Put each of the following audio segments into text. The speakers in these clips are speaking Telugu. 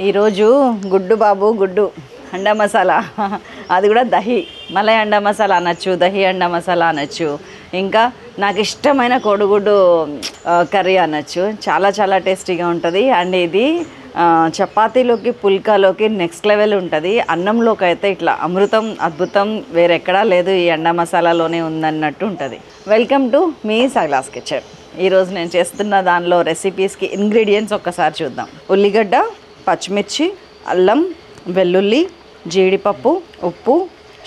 ఈరోజు గుడ్డు బాబు గుడ్డు అండా మసాలా, అది కూడా దహి మలై అండా మసాలా అనొచ్చు, దహి అండా మసాలా అనొచ్చు, ఇంకా నాకు ఇష్టమైన కోడిగుడ్డు కర్రీ అనొచ్చు. చాలా చాలా టేస్టీగా ఉంటుంది. అండ్ ఇది చపాతీలోకి పుల్కాలోకి నెక్స్ట్ లెవెల్ ఉంటుంది. అన్నంలోకి అయితే ఇట్లా అమృతం అద్భుతం వేరెక్కడా లేదు, ఈ అండా మసాలాలోనే ఉందన్నట్టు ఉంటుంది. వెల్కమ్ టు మీ సగ్లాస్ కిచెన్. ఈరోజు నేను చేస్తున్న దానిలో రెసిపీస్కి ఇంగ్రీడియంట్స్ ఒక్కసారి చూద్దాం. ఉల్లిగడ్డ, పచ్చిమిర్చి, అల్లం, వెల్లుల్లి, జీడిపప్పు, ఉప్పు,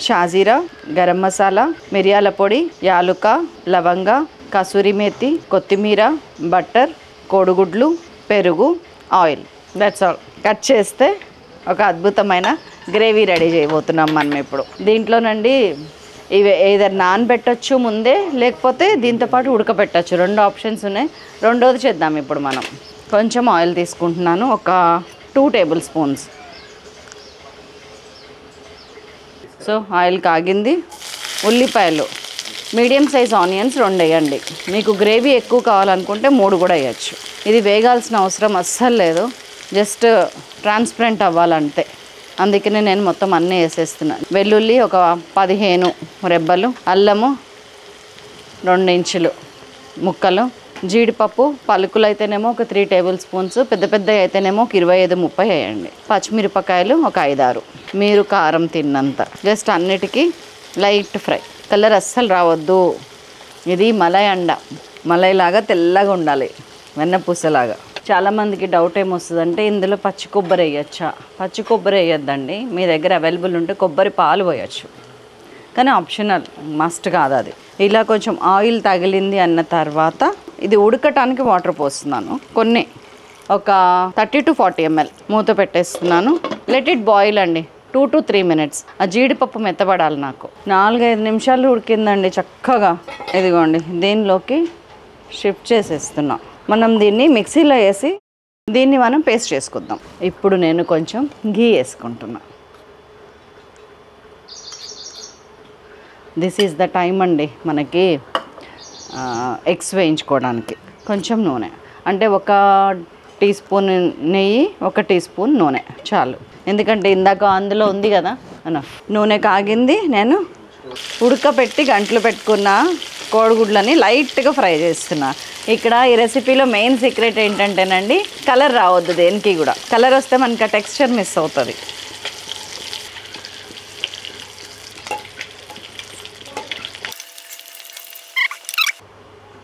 షాజీరా, గరం మసాలా, మిరియాల పొడి, యాలుక, లవంగ, కసూరి మేతి, కొత్తిమీర, బటర్, కోడిగుడ్లు, పెరుగు, ఆయిల్. That's all. కట్ చేస్తే ఒక అద్భుతమైన గ్రేవీ రెడీ చేయబోతున్నాం మనం ఇప్పుడు. దీంట్లోనండి ఇవి ఏదైనా నానబెట్టచ్చు ముందే, లేకపోతే దీంతోపాటు ఉడకబెట్టచ్చు. రెండు ఆప్షన్స్ ఉన్నాయి. రెండోది చేద్దాం ఇప్పుడు మనం. కొంచెం ఆయిల్ తీసుకుంటున్నాను, ఒక 2 టేబుల్ స్పూన్స్. సో ఆయిల్ కాగింది. ఉల్లిపాయలు మీడియం సైజ్ ఆనియన్స్ 2 వేయండి. మీకు గ్రేవీ ఎక్కువ కావాలనుకుంటే 3 కూడా వేయచ్చు. ఇది వేగాల్సిన అవసరం అస్సలు లేదు, జస్ట్ ట్రాన్స్పరెంట్ అవ్వాలంతే. అందుకనే నేను మొత్తం అన్నీ వేసేస్తున్నాను. వెల్లుల్లి ఒక 15 రెబ్బలు, అల్లము 2 ఇంచులు ముక్కలు, జీడిపప్పు పలుకులు అయితేనేమో ఒక 3 టేబుల్ స్పూన్స్, పెద్ద పెద్దవి అయితేనేమో ఒక 25-30 వేయండి. పచ్చిమిరపకాయలు ఒక 5-6, మీరు కారం తిన్నంత. జస్ట్ అన్నిటికీ లైట్ ఫ్రై, కలర్ అస్సలు రావద్దు. ఇది మలై అండ, మలైలాగా తెల్లగా ఉండాలి, వెన్నపూసలాగా. చాలామందికి డౌట్ ఏమొస్తుందంటే ఇందులో పచ్చి కొబ్బరి వేయచ్చా? పచ్చి కొబ్బరి వేయొద్దండి. మీ దగ్గర అవైలబుల్ ఉంటే కొబ్బరి పాలు పోయచ్చు, కానీ ఆప్షనల్, మస్ట్ కాదు అది. ఇలా కొంచెం ఆయిల్ తగిలింది అన్న తర్వాత ఇది ఉడకటానికి వాటర్ పోస్తున్నాను కొన్ని, ఒక 30-40 ml. మూత పెట్టేస్తున్నాను. లెట్ ఇట్ బాయిల్ అండి, 2 to 3 minutes. ఆ జీడిపప్పు మెత్తబడాలి. నాకు 4-5 నిమిషాలు ఉడికిందండి చక్కగా. ఇదిగోండి, దీనిలోకి షిఫ్ట్ చేసేస్తున్నాం. మనం దీన్ని మిక్సీలో వేసి దీన్ని మనం పేస్ట్ చేసుకుందాం. ఇప్పుడు నేను కొంచెం ఘీ వేసుకుంటున్నా. దిస్ ఈజ్ ద టైం అండి మనకి ఎగ్స్ వేయించుకోవడానికి. కొంచెం నూనె, అంటే 1 టీ స్పూన్ నెయ్యి, 1 టీ స్పూన్ నూనె చాలు. ఎందుకంటే ఇందాక అందులో ఉంది కదా ఎనఫ్. నూనె కాగింది. నేను ఉడకపెట్టి గంటలు పెట్టుకున్న కోడిగుడ్లని లైట్గా ఫ్రై చేస్తున్నా. ఇక్కడ ఈ రెసిపీలో మెయిన్ సీక్రెట్ ఏంటంటేనండి, కలర్ రావద్దు దేనికి కూడా. కలర్ వస్తే మనకి ఆ టెక్స్చర్ మిస్ అవుతుంది.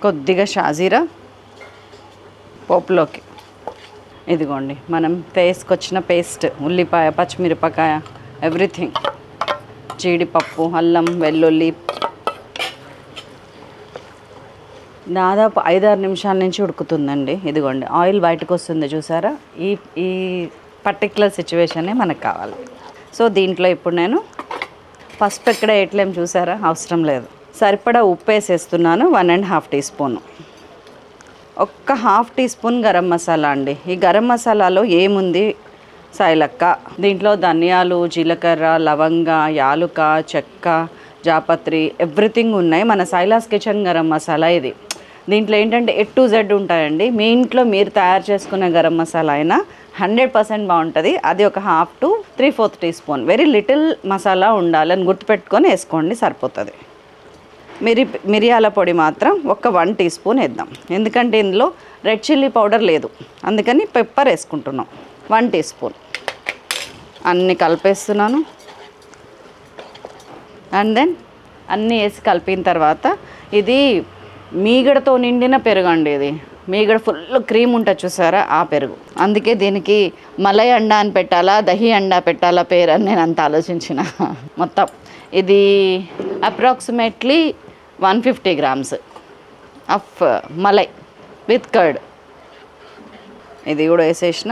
కొద్దిగా షాజీరా పోపులోకి. ఇదిగోండి మనం వేసుకొచ్చిన పేస్ట్, ఉల్లిపాయ, పచ్చిమిరపకాయ, ఎవ్రీథింగ్, జీడిపప్పు, అల్లం, వెల్లుల్లి. దాదాపు 5-6 నిమిషాల నుంచి ఉడుకుతుందండి. ఇదిగోండి ఆయిల్ బయటకు వస్తుంది చూసారా? ఈ పర్టిక్యులర్ సిచ్యువేషనే మనకు కావాలి. సో దీంట్లో ఇప్పుడు నేను పసుపు ఎక్కడ వేయట్లేం చూసారా? అవసరం లేదు. సరిపడా ఉప్పు వేసేస్తున్నాను, 1.5 టీ స్పూన్. ఒక్క 1/2 టీ స్పూన్ గరం మసాలా అండి. ఈ గరం మసాలాలో ఏముంది సాయిలక్క, దీంట్లో ధనియాలు, జీలకర్ర, లవంగ, యాలుక, చెక్క, జాపత్రి ఎవ్రీథింగ్ ఉన్నాయి. మన సైలాస్ కిచెన్ గరం మసాలా ఇది. దీంట్లో ఏంటంటే A to Z ఉంటాయండి. మీ ఇంట్లో మీరు తయారు చేసుకునే గరం మసాలా అయినా 100% బాగుంటుంది. అది ఒక 1/2 to 3/4 teaspoon. Very little masala ఉండాలని గుర్తుపెట్టుకొని వేసుకోండి, సరిపోతుంది. మిరియాల పొడి మాత్రం ఒక 1 టీ స్పూన్ వేద్దాం, ఎందుకంటే ఇందులో రెడ్ చిల్లీ పౌడర్ లేదు, అందుకని పెప్పర్ వేసుకుంటున్నాం 1 టీ స్పూన్. అన్నీ కలిపేస్తున్నాను. అండ్ దెన్ అన్నీ వేసి కలిపిన తర్వాత, ఇది మీగడతో నిండిన పెరుగు అండి. ఇది మీగడ ఫుల్ క్రీమ్ ఉంటుంది చూసారా, ఆ పెరుగు. అందుకే దీనికి మలై అండా అని పెట్టాలా, దహి అండా పెట్టాలా పేరు అని నేను అంత ఆలోచించిన. మొత్తం ఇది approximately 150 grams of malai with curd. ఇది కూడా వేసేసిన,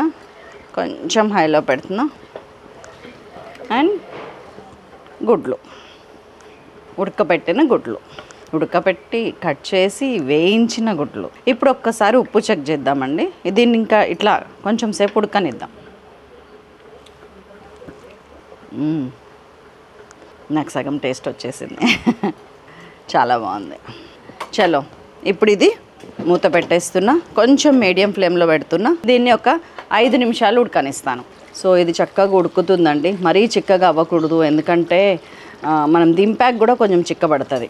కొంచెం హైలో పెడుతున్నా. అండ్ గుడ్లు, ఉడకబెట్టిన గుడ్లు, ఉడకబెట్టి కట్ చేసి వేయించిన గుడ్లు. ఇప్పుడు ఒక్కసారి ఉప్పు చెక్ చేద్దామండి. దీన్ని ఇంకా ఇట్లా కొంచెం సేపు ఉడకనిద్దాం. నాకు సగం టేస్ట్ వచ్చేసింది. చాలా బాగుంది. చలో ఇప్పుడు ఇది మూత పెట్టేస్తున్నా, కొంచెం మీడియం ఫ్లేమ్లో పెడుతున్నా. దీన్ని ఒక 5 నిమిషాలు ఉడకనిస్తాను. సో ఇది చక్కగా ఉడుకుతుందండి, మరీ చిక్కగా అవ్వకూడదు, ఎందుకంటే మనం దింపాక కూడా కొంచెం చిక్కబడుతుంది.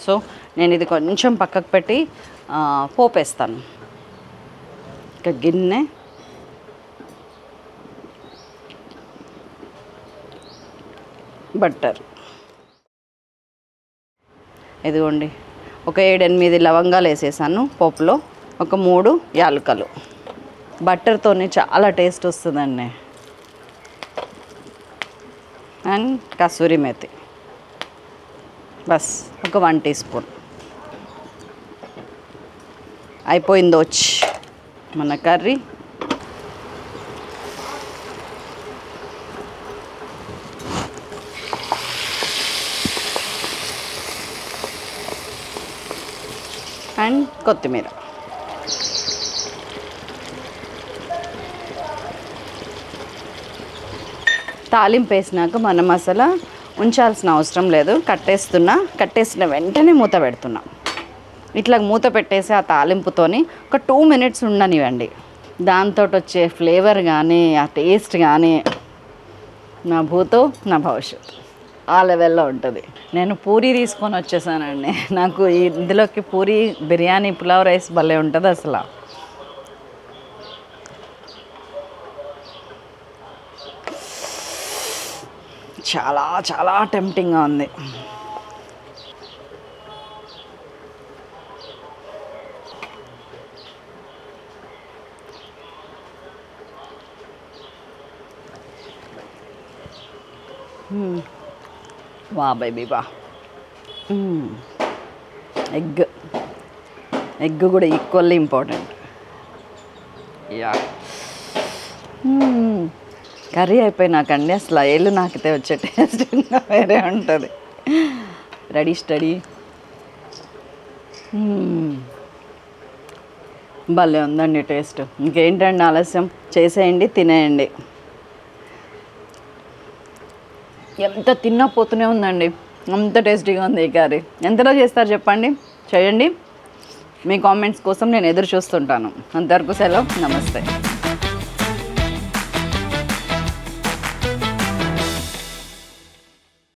సో నేను ఇది కొంచెం పక్కకు పెట్టి పోపేస్తాను. ఒక గిన్నె, బట్టర్, ఇదిగోండి ఒక 7-8 లవంగాలు వేసేసాను పోపులో, ఒక 3 యాలకులు. బట్టర్తోనే చాలా టేస్ట్ వస్తుందండి. అండ్ కసూరి మేతి బస్ ఒక 1 టీ స్పూన్. అయిపోయిందో మన కర్రీ. అండ్ కొత్తిమీర. తాలింపు వేసినాక మనం అసలు ఉంచాల్సిన అవసరం లేదు, కట్టేసిన వెంటనే మూత పెడుతున్నాం. ఇట్లా మూత పెట్టేసి ఆ తాలింపుతోని ఒక 2 మినిట్స్ ఉండనివ్వండి. దాంతో వచ్చే ఫ్లేవర్ కానీ ఆ టేస్ట్ కానీ నా భూతో నా భవిష్యత్ ఆ లెవెల్లో ఉంటుంది. నేను పూరీ తీసుకొని వచ్చేసానండి. నాకు ఇందులోకి పూరీ, బిర్యానీ, పులావ్ రైస్ భలే ఉంటుంది అసలు. చాలా చాలా టెంప్టింగ్గా ఉంది. వా బేబీ వా. ఎగ్ కూడా ఈక్వల్లీ ఇంపార్టెంట్. యా కర్రీ అయిపోయినాకండి అసలు ఏళ్ళు నాకితే వచ్చే టేస్ట్ ఇంకా వేరే ఉంటుంది. Ready steady. భలే ఉందండి టేస్ట్. ఇంకేంటండి ఆలస్యం, చేసేయండి, తినేయండి. ఎంత తిన్నా పోతూనే ఉందండి, అంత టేస్టీగా ఉంది ఈ కర్రీ. ఎంతలో చేస్తారు చెప్పండి, చేయండి. మీ కామెంట్స్ కోసం నేను ఎదురు చూస్తుంటాను. అంతవరకు సెలవు, నమస్తే.